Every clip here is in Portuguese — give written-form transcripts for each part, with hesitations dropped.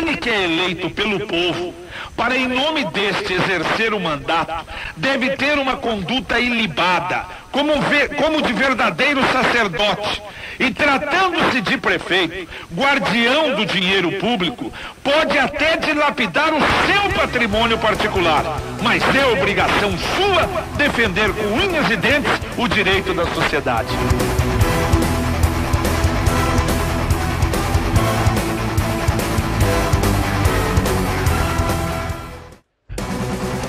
aquele que é eleito pelo povo para em nome deste exercer o mandato deve ter uma conduta ilibada, como de verdadeiro sacerdote, e tratando-se de prefeito, guardião do dinheiro público, pode até dilapidar o seu patrimônio particular, mas é obrigação sua defender com unhas e dentes o direito da sociedade.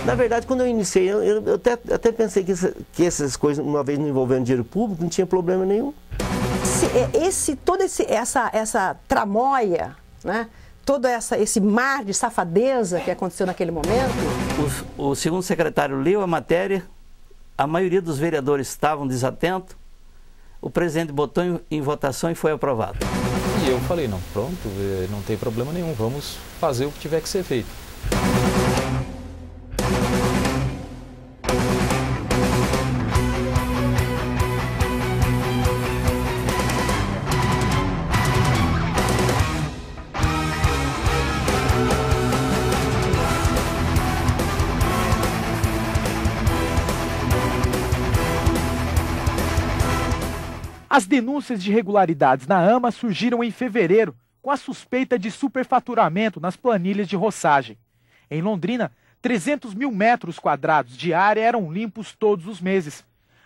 Na verdade, quando eu iniciei, eu até pensei que essas coisas, uma vez não envolvendo dinheiro público, não tinha problema nenhum. Essa tramóia, né? Todo esse mar de safadeza que aconteceu naquele momento. O segundo secretário leu a matéria, a maioria dos vereadores estavam desatentos, o presidente botou em votação e foi aprovado. E eu falei, não, pronto, não tem problema nenhum, vamos fazer o que tiver que ser feito. As denúncias de irregularidades na AMA surgiram em fevereiro, com a suspeita de superfaturamento nas planilhas de roçagem. Em Londrina, 300 mil metros quadrados de área eram limpos todos os meses.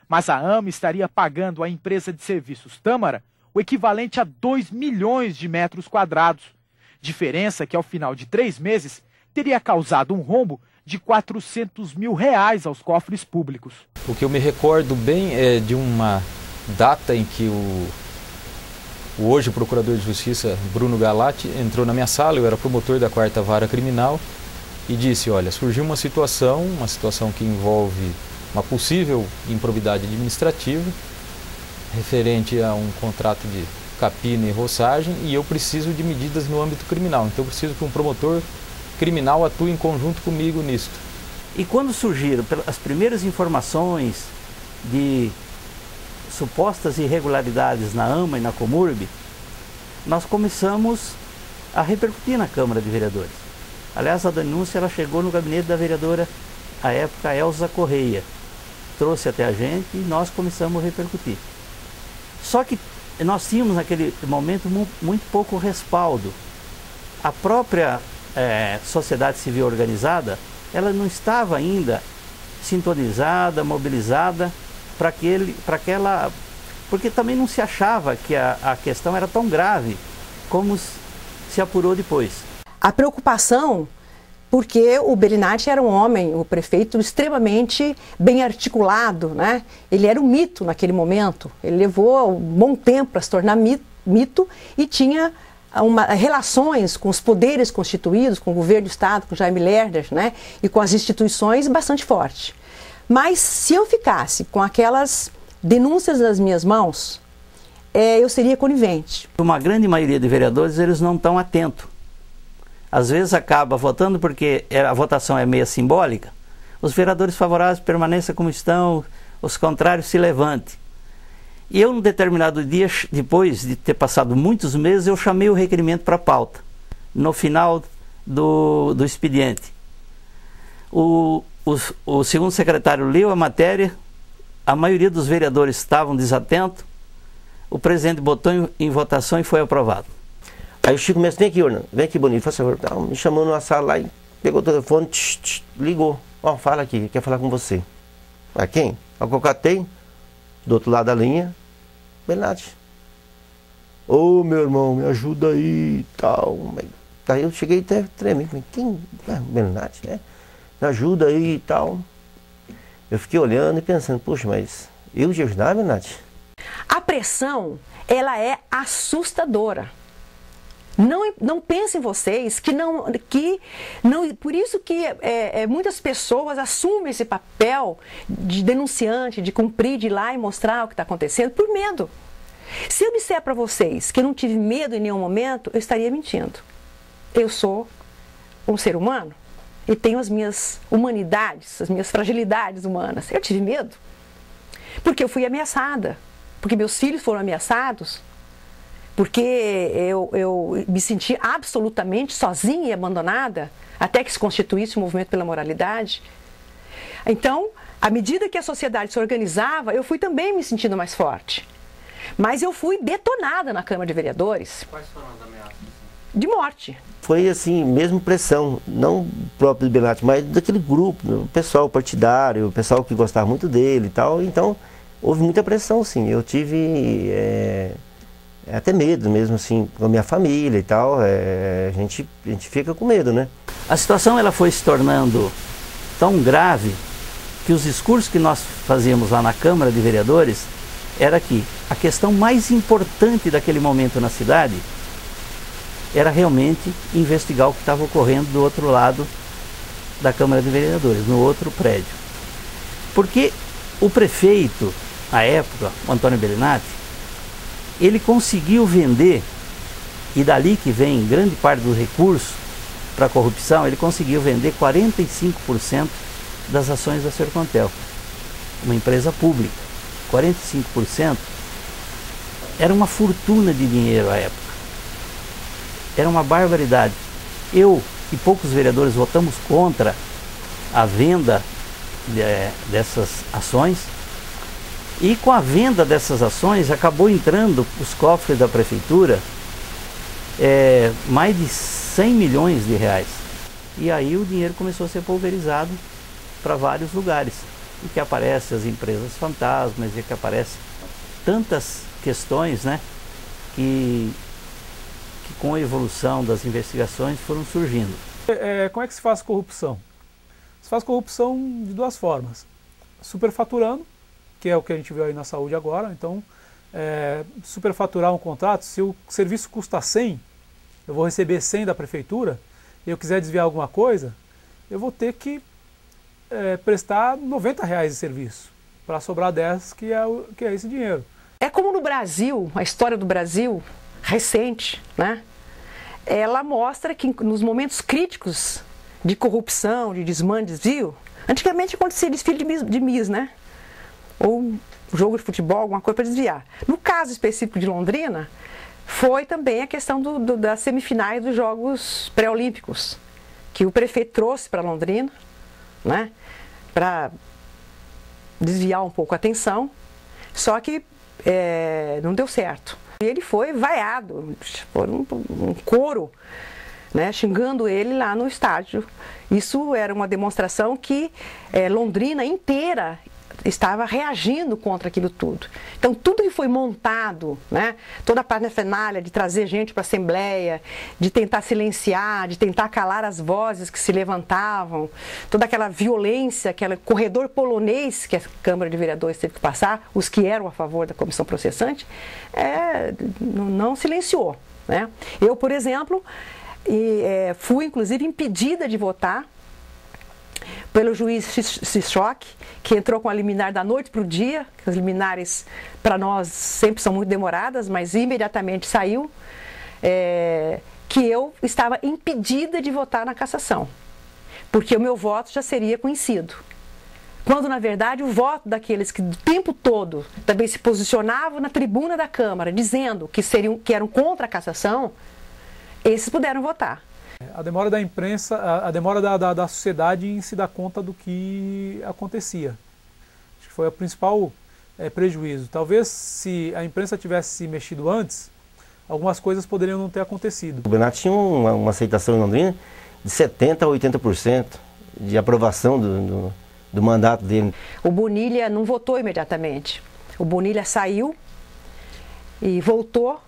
Mas a AMA estaria pagando à empresa de serviços Tâmara o equivalente a 2 milhões de metros quadrados. Diferença que, ao final de 3 meses, teria causado um rombo de R$400 mil aos cofres públicos. O que eu me recordo bem é de uma data em que o hoje procurador de justiça Bruno Galati entrou na minha sala, eu era promotor da 4ª Vara Criminal, e disse, olha, surgiu uma situação que envolve uma possível improbidade administrativa referente a um contrato de capina e roçagem, e eu preciso de medidas no âmbito criminal, então eu preciso que um promotor criminal atue em conjunto comigo nisto. E quando surgiram as primeiras informações de supostas irregularidades na AMA e na Comurb, nós começamos a repercutir na Câmara de Vereadores. Aliás, a denúncia ela chegou no gabinete da vereadora, à época, Elza Correia. Trouxe até a gente e nós começamos a repercutir. Só que nós tínhamos naquele momento muito pouco respaldo. A própria sociedade civil organizada, ela não estava ainda sintonizada, mobilizada porque também não se achava que a questão era tão grave como se apurou depois. A preocupação, porque o Bellinati era um homem, o prefeito, extremamente bem articulado, né? Ele era um mito naquele momento, ele levou um bom tempo para se tornar mito e tinha relações com os poderes constituídos, com o governo do Estado, com Jaime Lerner, né? E com as instituições bastante forte. Mas se eu ficasse com aquelas denúncias nas minhas mãos, eu seria conivente. Uma grande maioria de vereadores, eles não estão atentos. Às vezes acaba votando porque a votação é meio simbólica. Os vereadores favoráveis permaneçam como estão, os contrários se levantem. E eu, num determinado dia, depois de ter passado muitos meses, eu chamei o requerimento para pauta, no final do expediente. O segundo secretário leu a matéria, a maioria dos vereadores estavam desatentos, o presidente botou em votação e foi aprovado. Aí o Chico Mestre, vem aqui, Orlando, vem aqui, Bonito, faz favor. Me chamou numa sala lá e pegou o telefone, ligou. Ó, fala aqui, quer falar com você. A quem? Eu cocatei, do outro lado da linha, Bellinati. Ô, meu irmão, me ajuda aí e tal. Daí eu cheguei até tremendo, falei, quem? Bellinati, né? Me ajuda aí e tal. Eu fiquei olhando e pensando, poxa, mas eu te ajudar, Bellinati? A pressão, ela é assustadora. Não pensem vocês que não, por isso que muitas pessoas assumem esse papel de denunciante, de cumprir, de ir lá e mostrar o que está acontecendo, por medo. Se eu disser para vocês que eu não tive medo em nenhum momento, eu estaria mentindo. Eu sou um ser humano e tenho as minhas humanidades, as minhas fragilidades humanas. Eu tive medo porque eu fui ameaçada, porque meus filhos foram ameaçados, porque eu me senti absolutamente sozinha e abandonada, até que se constituísse o movimento pela moralidade. Então, à medida que a sociedade se organizava, eu fui também me sentindo mais forte. Mas eu fui detonada na Câmara de Vereadores. Quais foram as ameaças? De morte. Foi assim, mesmo pressão, não o próprio Belatti, mas daquele grupo, o pessoal partidário, o pessoal que gostava muito dele e tal. Então, houve muita pressão, sim. Eu tive até medo mesmo, assim, com a minha família e tal. A gente fica com medo, né? A situação ela foi se tornando tão grave que os discursos que nós fazíamos lá na Câmara de Vereadores era que a questão mais importante daquele momento na cidade era realmente investigar o que estava ocorrendo do outro lado da Câmara de Vereadores, no outro prédio. Porque o prefeito, à época, o Antônio Bellinati, ele conseguiu vender, e dali que vem grande parte do recurso para a corrupção, ele conseguiu vender 45% das ações da Sercontel, uma empresa pública. 45% era uma fortuna de dinheiro à época. Era uma barbaridade. Eu e poucos vereadores votamos contra a venda dessas ações, e com a venda dessas ações acabou entrando os cofres da prefeitura mais de 100 milhões de reais. E aí o dinheiro começou a ser pulverizado para vários lugares, e que aparecem as empresas fantasmas, e que aparecem tantas questões, né, que com a evolução das investigações foram surgindo. Como é que se faz corrupção? Se faz corrupção de duas formas. Superfaturando, que é o que a gente viu aí na saúde agora. Então, superfaturar um contrato, se o serviço custa 100, eu vou receber 100 da prefeitura, e eu quiser desviar alguma coisa, eu vou ter que prestar R$90 de serviço, para sobrar 10, que é esse dinheiro. É como no Brasil, a história do Brasil recente, né? Ela mostra que nos momentos críticos de corrupção, de desmame, desvio, antigamente acontecia desfile de Miss, né? Ou jogo de futebol, alguma coisa para desviar. No caso específico de Londrina, foi também a questão das semifinais dos Jogos Pré-Olímpicos, que o prefeito trouxe para Londrina, né? Para desviar um pouco a atenção, só que não deu certo. E ele foi vaiado, foi um coro, né, xingando ele lá no estádio. Isso era uma demonstração que Londrina inteira estava reagindo contra aquilo tudo. Então tudo que foi montado, né, toda a parafernália de trazer gente para a Assembleia, de tentar silenciar, de tentar calar as vozes que se levantavam, toda aquela violência, aquele corredor polonês que a Câmara de Vereadores teve que passar, os que eram a favor da comissão processante, não silenciou, né? Eu, por exemplo, fui inclusive impedida de votar pelo juiz Sichok, que entrou com a liminar da noite para o dia, que as liminares para nós sempre são muito demoradas, mas imediatamente saiu, que eu estava impedida de votar na cassação, porque o meu voto já seria conhecido. Quando, na verdade, o voto daqueles que o tempo todo também se posicionavam na tribuna da Câmara, dizendo que eram contra a cassação, esses puderam votar. A demora da imprensa, a demora da sociedade em se dar conta do que acontecia. Acho que foi o principal prejuízo. Talvez se a imprensa tivesse se mexido antes, algumas coisas poderiam não ter acontecido. O Bellinati tinha uma aceitação em Londrina de 70% a 80% de aprovação do mandato dele. O Bonilha não votou imediatamente. O Bonilha saiu e voltou,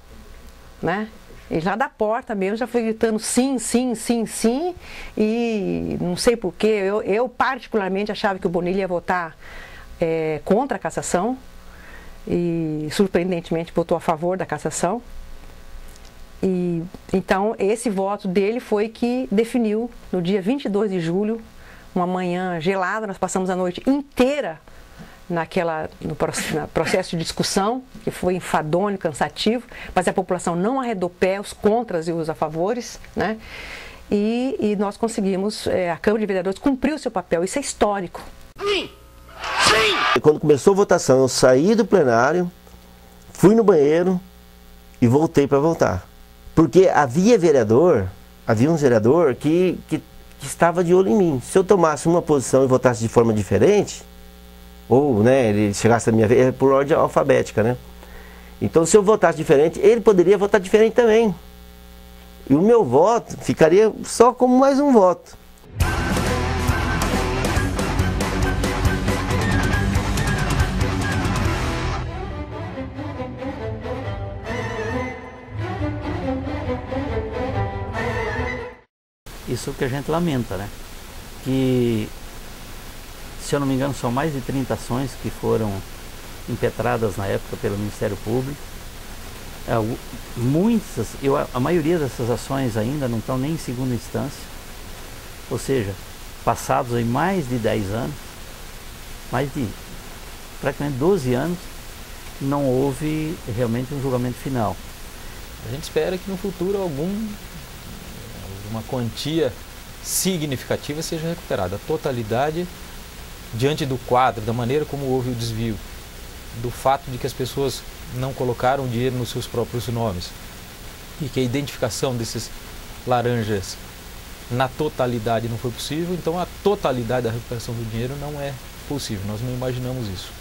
né? Ele já da porta mesmo já foi gritando sim, sim, sim, sim, e não sei porquê, eu particularmente achava que o Bonilha ia votar contra a cassação, e surpreendentemente votou a favor da cassação. E então esse voto dele foi que definiu, no dia 22 de julho, uma manhã gelada, nós passamos a noite inteira no processo de discussão, que foi enfadonho, cansativo, mas a população não arredou pé, os contras e os a favores, né? E nós conseguimos, a Câmara de Vereadores cumpriu o seu papel, isso é histórico. Sim! Sim! Quando começou a votação, eu saí do plenário, fui no banheiro, e voltei para voltar. Porque havia um vereador que estava de olho em mim. Se eu tomasse uma posição e votasse de forma diferente, ou, né, ele chegasse a minha vez, por ordem alfabética, né? Então, se eu votasse diferente, ele poderia votar diferente também. E o meu voto ficaria só como mais um voto. Isso que a gente lamenta, né? Que, se eu não me engano, são mais de 30 ações que foram impetradas na época pelo Ministério Público. A maioria dessas ações ainda não estão nem em segunda instância, ou seja, passados aí mais de 10 anos, mais de praticamente 12 anos, não houve realmente um julgamento final. A gente espera que no futuro uma quantia significativa seja recuperada. A totalidade, diante do quadro, da maneira como houve o desvio, do fato de que as pessoas não colocaram dinheiro nos seus próprios nomes e que a identificação desses laranjas na totalidade não foi possível, então a totalidade da recuperação do dinheiro não é possível. Nós não imaginamos isso.